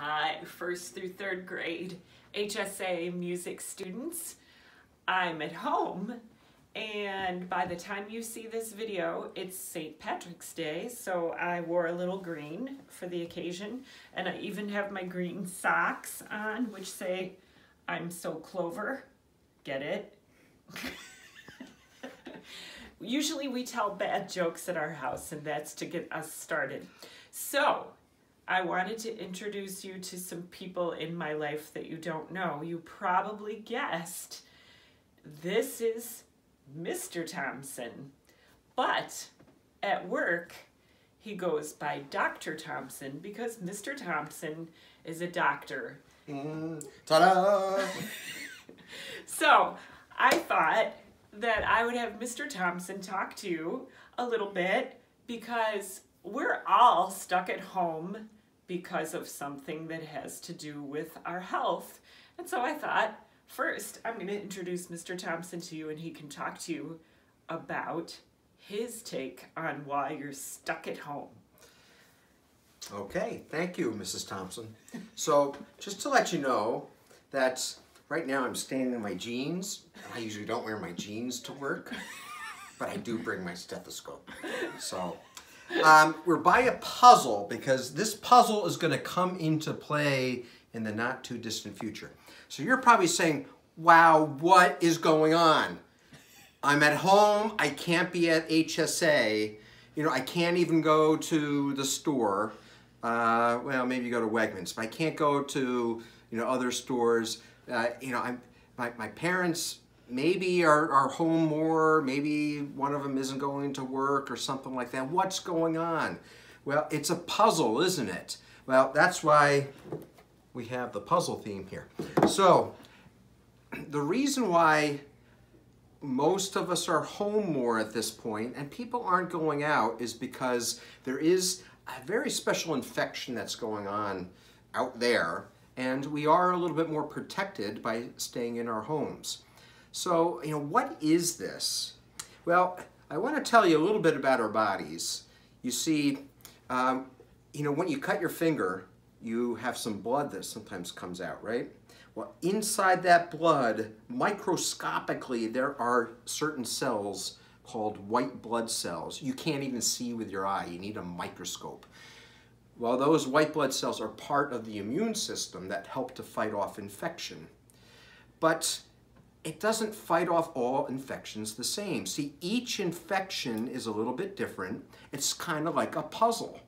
Hi, 1st through 3rd grade HSA music students. I'm at home, and by the time you see this video, it's St. Patrick's Day, so I wore a little green for the occasion, and I even have my green socks on, which say, "I'm so Clover." Get it? Usually we tell bad jokes at our house, and that's to get us started. So, I wanted to introduce you to some people in my life that you don't know. You probably guessed this is Mr. Thompson, but at work he goes by Dr. Thompson because Mr. Thompson is a doctor. Ta-da! So I thought that I would have Mr. Thompson talk to you a little bit because we're all stuck at home because of something that has to do with our health. And so I thought, first, I'm going to introduce Mr. Thompson to you and he can talk to you about his take on why you're stuck at home. Okay, thank you, Mrs. Thompson. So, just to let you know that right now I'm standing in my jeans. I usually don't wear my jeans to work, but I do bring my stethoscope. So, we're by a puzzle because this puzzle is going to come into play in the not too distant future. So you're probably saying, wow, what is going on? I'm at home, I can't be at HSA, I can't even go to the store. Well, maybe you go to Wegmans, but I can't go to, other stores. My parents maybe are home more, maybe one of them isn't going to work or something like that. What's going on? Well, it's a puzzle, isn't it? Well, that's why we have the puzzle theme here. So, the reason why most of us are home more at this point and people aren't going out is because there is a very special infection that's going on out there, and we are a little bit more protected by staying in our homes. So, what is this? Well, I want to tell you a little bit about our bodies. You see, when you cut your finger, you have some blood that sometimes comes out, right? Well, inside that blood, microscopically, there are certain cells called white blood cells. You can't even see with your eye. You need a microscope. Well, those white blood cells are part of the immune system that help to fight off infection. But it doesn't fight off all infections the same. See, each infection is a little bit different. It's kind of like a puzzle.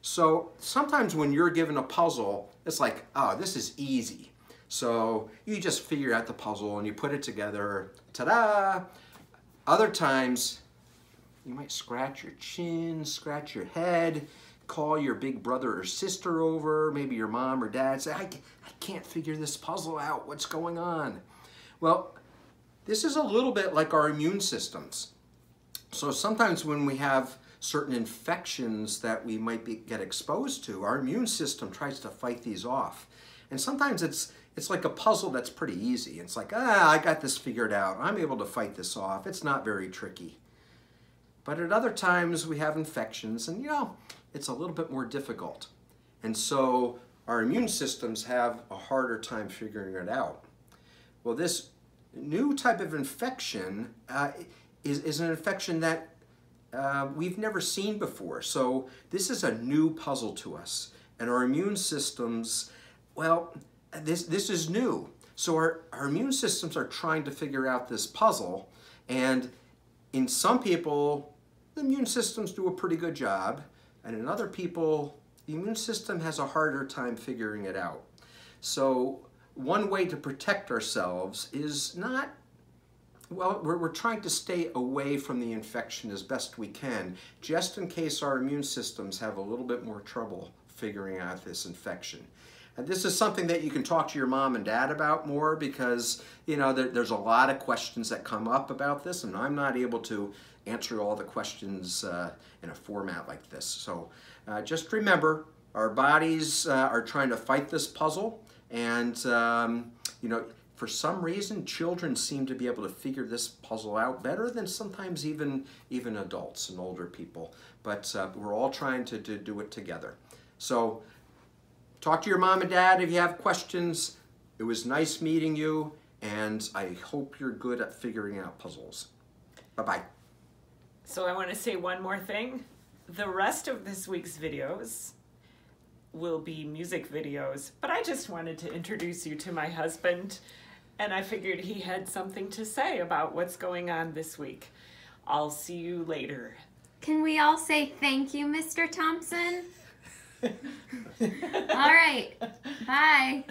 So sometimes when you're given a puzzle, it's like, oh, this is easy. So you just figure out the puzzle and you put it together, ta-da! Other times, you might scratch your chin, scratch your head, call your big brother or sister over, maybe your mom or dad, say, I can't figure this puzzle out, what's going on? Well, this is a little bit like our immune systems. So sometimes when we have certain infections that we might get exposed to, our immune system tries to fight these off. And sometimes it's like a puzzle that's pretty easy. It's like, I got this figured out. I'm able to fight this off. It's not very tricky. But at other times we have infections and it's a little bit more difficult. And so our immune systems have a harder time figuring it out. Well, this new type of infection is an infection that we've never seen before. So this is a new puzzle to us. And our immune systems, well, this is new. So our immune systems are trying to figure out this puzzle. And in some people, the immune systems do a pretty good job. And in other people, the immune system has a harder time figuring it out. So one way to protect ourselves is not, well, we're trying to stay away from the infection as best we can, just in case our immune systems have a little bit more trouble figuring out this infection. And this is something that you can talk to your mom and dad about more because, there's a lot of questions that come up about this, and I'm not able to answer all the questions in a format like this. So just remember, our bodies are trying to fight this puzzle, and, for some reason, children seem to be able to figure this puzzle out better than sometimes even adults and older people. But we're all trying to do it together. So talk to your mom and dad if you have questions. It was nice meeting you, and I hope you're good at figuring out puzzles. Bye-bye. So I want to say one more thing. The rest of this week's videos will be music videos, but I just wanted to introduce you to my husband, and I figured he had something to say about what's going on this week. I'll see you later. Can we all say thank you, Mr. Thompson? All right. Bye.